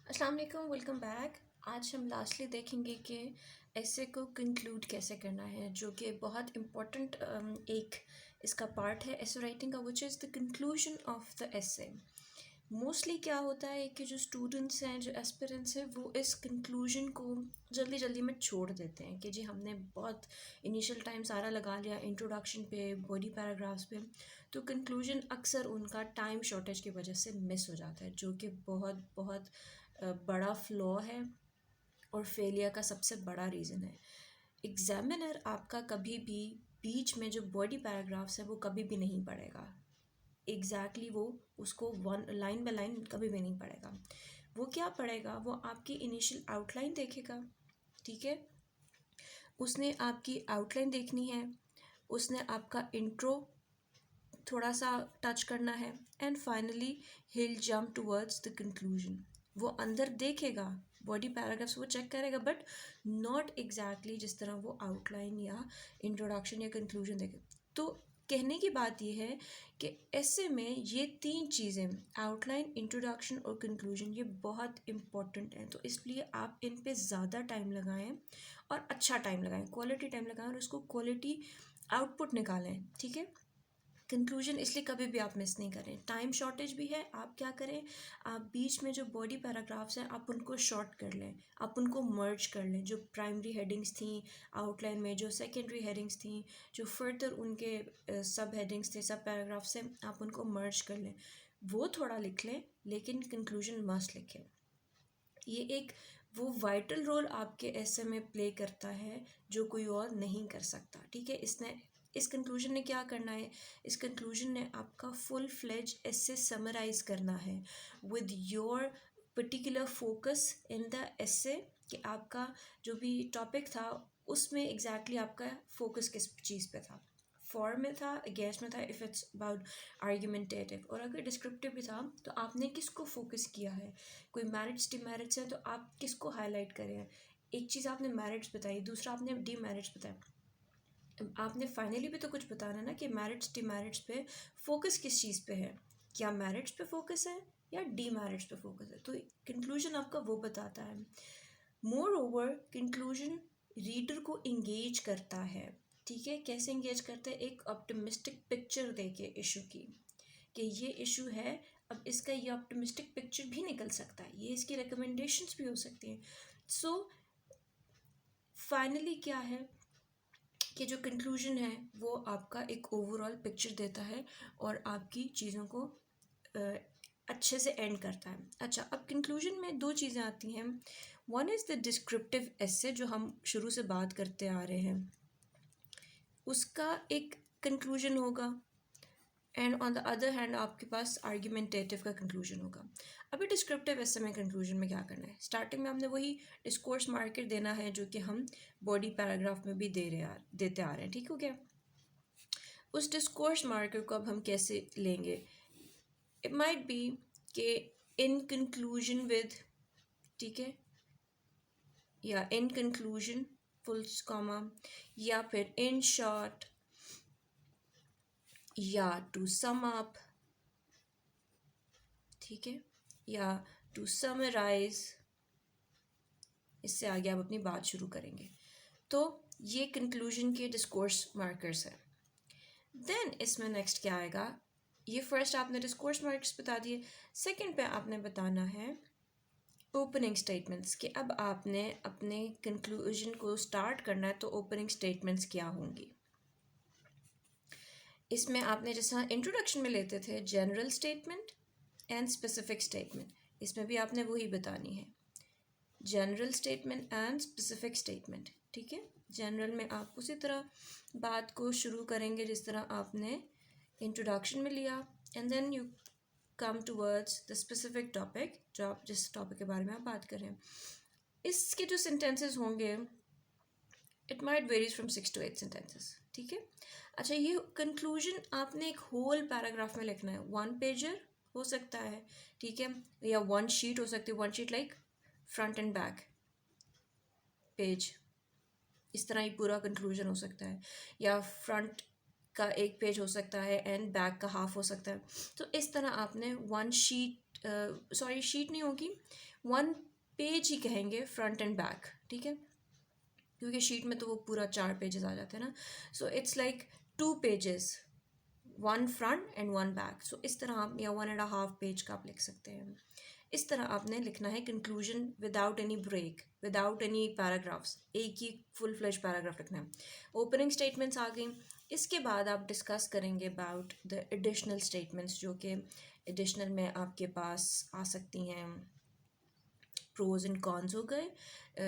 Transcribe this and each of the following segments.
अस्सलाम वालेकुम, welcome back. आज हम लास्टली देखेंगे कि ऐसे को कंक्लूड कैसे करना है, जो कि बहुत इम्पोर्टेंट एक इसका पार्ट है ऐसे राइटिंग का, which is the conclusion of the ऐसे। मोस्टली क्या होता है कि जो स्टूडेंट्स हैं, जो एस्पिरेंट्स हैं, वो इस कंक्लूजन को जल्दी जल्दी में छोड़ देते हैं कि जी हमने बहुत इनिशियल टाइम सारा लगा लिया इंट्रोडक्शन पे, बॉडी पैराग्राफ्स पे, तो कंक्लूजन अक्सर उनका टाइम शॉर्टेज की वजह से मिस हो जाता है, जो कि बहुत बहुत बड़ा फ्लॉ है और फेलियर का सबसे बड़ा रीज़न है। एग्जामिनर आपका कभी भी बीच में जो बॉडी पैराग्राफ्स है वो कभी भी नहीं पढ़ेगा। वो उसको वन लाइन बाय लाइन कभी भी नहीं पढ़ेगा। वो क्या पढ़ेगा, वो आपकी इनिशियल आउटलाइन देखेगा। ठीक है, उसने आपकी आउटलाइन देखनी है, उसने आपका इंट्रो थोड़ा सा टच करना है, and finally hill jump towards the conclusion. वो अंदर देखेगा, बॉडी पैराग्राफ्स वो चेक करेगा, बट नॉट एग्जैक्टली जिस तरह वो आउटलाइन या इंट्रोडक्शन या कंक्लूजन देखे। तो कहने की बात यह है कि ऐसे में ये तीन चीज़ें, आउटलाइन, इंट्रोडक्शन और कंक्लूजन, ये बहुत इंपॉर्टेंट हैं। तो इसलिए आप इन पे ज़्यादा टाइम लगाएं और अच्छा टाइम लगाएं, क्वालिटी टाइम लगाएं और उसको क्वालिटी आउटपुट निकालें। ठीक है, कंक्लूजन इसलिए कभी भी आप मिस नहीं करें। टाइम शॉर्टेज भी है, आप क्या करें, आप बीच में जो बॉडी पैराग्राफ्स हैं आप उनको शॉर्ट कर लें, आप उनको मर्ज कर लें। जो प्राइमरी हेडिंग्स थी आउटलाइन में, जो सेकेंडरी हेडिंग्स थी, जो फर्दर उनके सब हेडिंग्स थे, सब पैराग्राफ्स हैं, आप उनको मर्ज कर लें। वो थोड़ा लिख लें, लेकिन कंक्लूजन मस्ट लिखें। ये एक वो वाइटल रोल आपके ऐसे में प्ले करता है जो कोई और नहीं कर सकता। ठीक है, इस कंक्लूजन ने क्या करना है, इस कंक्लूजन ने आपका फुल फ्लेज ऐसे समराइज करना है with your particular focus in the ऐसे, कि आपका जो भी टॉपिक था उसमें एग्जैक्टली आपका फोकस किस चीज़ पे था। फॉर्म में था, अगेंस्ट में था, इफ़ इट्स अबाउट आर्ग्यूमेंटेटिव, और अगर डिस्क्रिप्टिव भी था तो आपने किसको फोकस किया है। कोई मेरिट्स डिमेरिट्स हैं तो आप किसको हाईलाइट करें। एक चीज़ आपने मेरिट्स बताई, दूसरा आपने डीमेरिट्स बताया। आपने फाइनली भी तो कुछ बताना ना कि मेरिट्स डिमेरिट्स पे फोकस किस चीज़ पे है, क्या मेरिट्स पे फोकस है या डीमेरिट्स पे फोकस है। तो कंक्लूजन आपका वो बताता है। मोर ओवर कंक्लूजन रीडर को इंगेज करता है। ठीक है, कैसे इंगेज करता है, एक ऑप्टिमिस्टिक पिक्चर दे के इशू की, कि ये इशू है, अब इसका ये ऑप्टिमिस्टिक पिक्चर भी निकल सकता है, ये इसकी रिकमेंडेशंस भी हो सकती हैं। सो फाइनली क्या है कि जो कंक्लूजन है वो आपका एक ओवरऑल पिक्चर देता है और आपकी चीज़ों को अच्छे से एंड करता है। अच्छा, अब कंक्लूजन में दो चीज़ें आती हैं। वन इज़ द डिस्क्रिप्टिव एसे, जो हम शुरू से बात करते आ रहे हैं, उसका एक कंक्लूजन होगा, and on the other hand आपके पास आर्ग्यूमेंटेटिव का कंक्लूजन होगा। अभी डिस्क्रिप्टिव ऐसे में कंक्लूजन में क्या करना है, स्टार्टिंग में हमने वही डिस्कोर्स मार्कर देना है जो कि हम बॉडी पैराग्राफ में भी देते आ रहे हैं। ठीक हो गया, उस डिस्कोर्स मार्कर को अब हम कैसे लेंगे। इट माइट बी कि इन कंक्लूजन विद, ठीक है, या इन कंक्लूजन फुल कॉमा, या फिर इन शॉर्ट, या टू सम अप, ठीक है, या टू समराइज। इससे आगे आप अपनी बात शुरू करेंगे। तो ये कंक्लूजन के डिस्कोर्स मार्कर्स हैं। देन इसमें नेक्स्ट क्या आएगा, ये फर्स्ट आपने डिस्कोर्स मार्क्स बता दिए। सेकंड पे आपने बताना है ओपनिंग स्टेटमेंट्स, कि अब आपने अपने कंक्लूजन को स्टार्ट करना है, तो ओपनिंग स्टेटमेंट्स क्या होंगी। इसमें आपने जैसा इंट्रोडक्शन में लेते थे general statement and specific statement, इसमें भी आपने वही बतानी है, general statement and specific statement. ठीक है, जनरल में आप उसी तरह बात को शुरू करेंगे जिस तरह आपने इंट्रोडक्शन में लिया, and then you come towards the specific topic, जो आप जिस टॉपिक के बारे में आप बात कर रहे हैं। इसके जो सेंटेंसेस होंगे, it might varies from 6 to 8 sentences. ठीक है, अच्छा, ये कंक्लूजन आपने एक होल पैराग्राफ में लिखना है, 1 पेजर हो सकता है, ठीक है, या 1 शीट हो सकती है, 1 sheet like front end back page, इस तरह ही पूरा कंक्लूजन हो सकता है, या फ्रंट का 1 पेज हो सकता है एंड बैक का हाफ हो सकता है। तो इस तरह आपने 1 शीट सॉरी शीट नहीं होगी, 1 पेज ही कहेंगे, फ्रंट एंड बैक, ठीक है, क्योंकि शीट में तो वो पूरा 4 पेजेस आ जाते हैं ना. So it's like 2 pages, 1 front end 1 back. So इस तरह आप, या 1.5 पेज का आप लिख सकते हैं. इस तरह आपने लिखना है conclusion without any break, without any paragraphs, एक ही फुल फ्लेश पैराग्राफ लिखना है. ओपनिंग स्टेटमेंट्स आ गई. इसके बाद आप डिस्कस करेंगे अबाउट द एडिशनल स्टेटमेंट्स, जो कि एडिशनल में आपके पास आ सकती हैं. प्रोज एंड कॉन्स हो गए,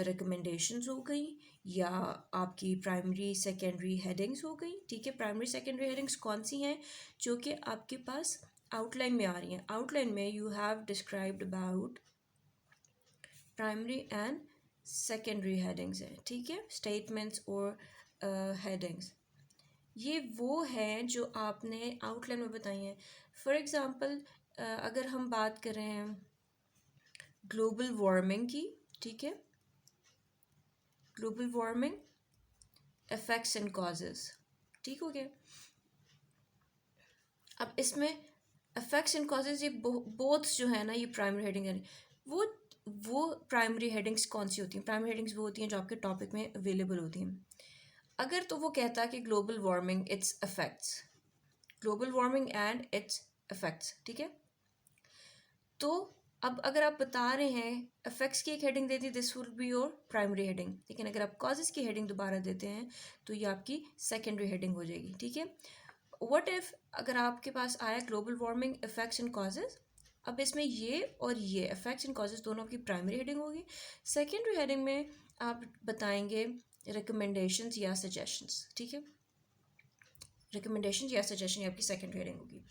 रिकमेंडेशंस हो गई, या आपकी प्राइमरी सेकेंडरी हेडिंग्स हो गई. ठीक है, प्राइमरी सेकेंडरी हेडिंग्स कौन सी हैं? जो कि आपके पास आउटलाइन में आ रही हैं. आउटलाइन में you have described about primary and secondary headings है. ठीक है, स्टेटमेंट्स और हेडिंग्स, ये वो हैं जो आपने आउटलाइन में बताई हैं. फॉर एग्ज़ाम्पल अगर हम बात करें ग्लोबल वार्मिंग की, ठीक है, global warming effects and causes, ठीक हो गया. अब इसमें इफेक्ट्स एंड कॉजेज़, ये बोथ जो है ना, ये प्राइमरी हेडिंग है. वो प्राइमरी हेडिंग्स कौन सी होती हैं? प्राइमरी हेडिंग्स वो होती हैं जो आपके टॉपिक में अवेलेबल होती हैं. अगर तो वो कहता है कि global warming it's effects, global warming and it's effects, ठीक है. तो अब अगर आप बता रहे हैं इफेक्ट्स की एक heading they the, this will be your primary heading. लेकिन अगर आप कॉजेज की हेडिंग दोबारा देते हैं तो ये आपकी सेकेंडरी हेडिंग हो जाएगी. ठीक है, व्हाट इफ अगर आपके पास आया global warming effects and causes, अब इसमें ये और ये इफेक्ट्स एंड कॉजेज दोनों आपकी प्राइमरी हेडिंग होगी. सेकेंडरी हेडिंग में आप बताएंगे रिकमेंडेशंस या सजेशंस. ठीक है, रिकमेंडेशन या सजेशन आपकी सेकेंडरी हेडिंग होगी.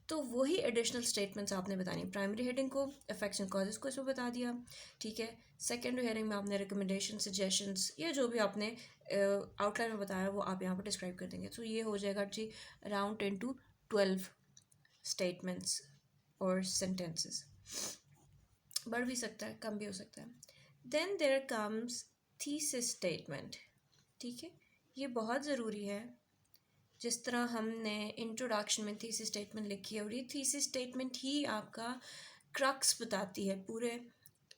तो वही एडिशनल स्टेटमेंट्स आपने बतानी. प्राइमरी हेडिंग को इफेक्ट्स एंड कॉजेज को इसमें बता दिया, ठीक है. सेकेंडरी हेडिंग में आपने रिकमेंडेशन, सजेशंस, या जो भी आपने आउटलाइन में बताया वो आप यहाँ पर डिस्क्राइब कर देंगे. तो ये हो जाएगा जी अराउंड 10 to 12 स्टेटमेंट्स और सेंटेंसेस. बढ़ भी सकता है, कम भी हो सकता है. Then there comes thesis statement. ठीक है, ये बहुत ज़रूरी है. जिस तरह हमने इंट्रोडक्शन में थीसिस स्टेटमेंट लिखी है, और ये थीसिस स्टेटमेंट ही आपका क्रक्स बताती है पूरे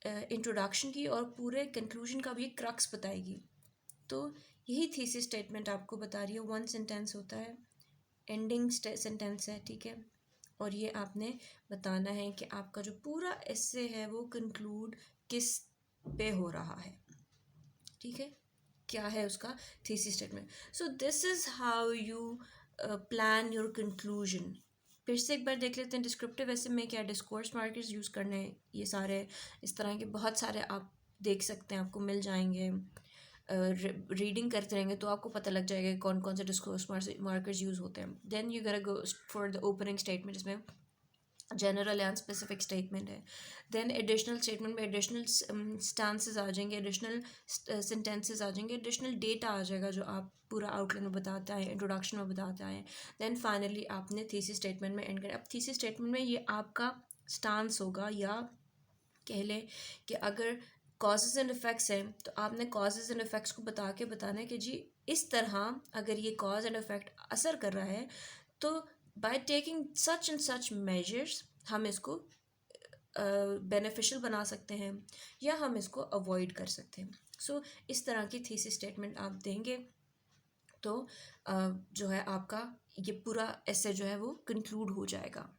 इंट्रोडक्शन की, और पूरे कंक्लूजन का भी क्रक्स बताएगी. तो यही थीसिस स्टेटमेंट आपको बता रही है. 1 सेंटेंस होता है, एंडिंग सेंटेंस है, ठीक है. और ये आपने बताना है कि आपका जो पूरा एस्से है वो कंक्लूड किस पे हो रहा है. ठीक है, क्या है उसका thesis statement. So this is how you plan your conclusion. फिर से एक बार देख लेते हैं डिस्क्रिप्टिव ऐसे में क्या डिस्कोर्स मार्कर्स यूज़ करने हैं. ये सारे इस तरह के बहुत सारे आप देख सकते हैं, आपको मिल जाएंगे. रीडिंग करते रहेंगे तो आपको पता लग जाएगा कौन कौन से डिस्कोर्स मार्कर्स यूज़ होते हैं. Then you gonna go for the opening statement, जिसमें जनरल एंड स्पेसिफिक स्टेटमेंट है. देन एडिशनल स्टेटमेंट में एडिशनल स्टांसेस आ जाएंगे, एडिशनल सेंटेंसेस आ जाएंगे, एडिशनल डेटा आ जाएगा जो आप पूरा आउटलाइन में बताते हैं, इंट्रोडक्शन में बताते हैं. देन फाइनली आपने थीसिस स्टेटमेंट में एंड करें. अब थीसिस स्टेटमेंट में ये आपका स्टांस होगा, या कह लें कि अगर कॉजेज़ एंड इफ़ेक्ट्स हैं तो आपने कॉजेज़ एंड इफ़ेक्ट्स को बता के बताना है कि जी इस तरह अगर ये कॉज एंड इफ़ेक्ट असर कर रहा है तो by taking such and such measures हम इसको बेनिफिशियल बना सकते हैं, या हम इसको अवॉइड कर सकते हैं. सो इस तरह की थीसिस स्टेटमेंट आप देंगे तो जो है आपका ये पूरा ऐसे जो है वो कंक्लूड हो जाएगा.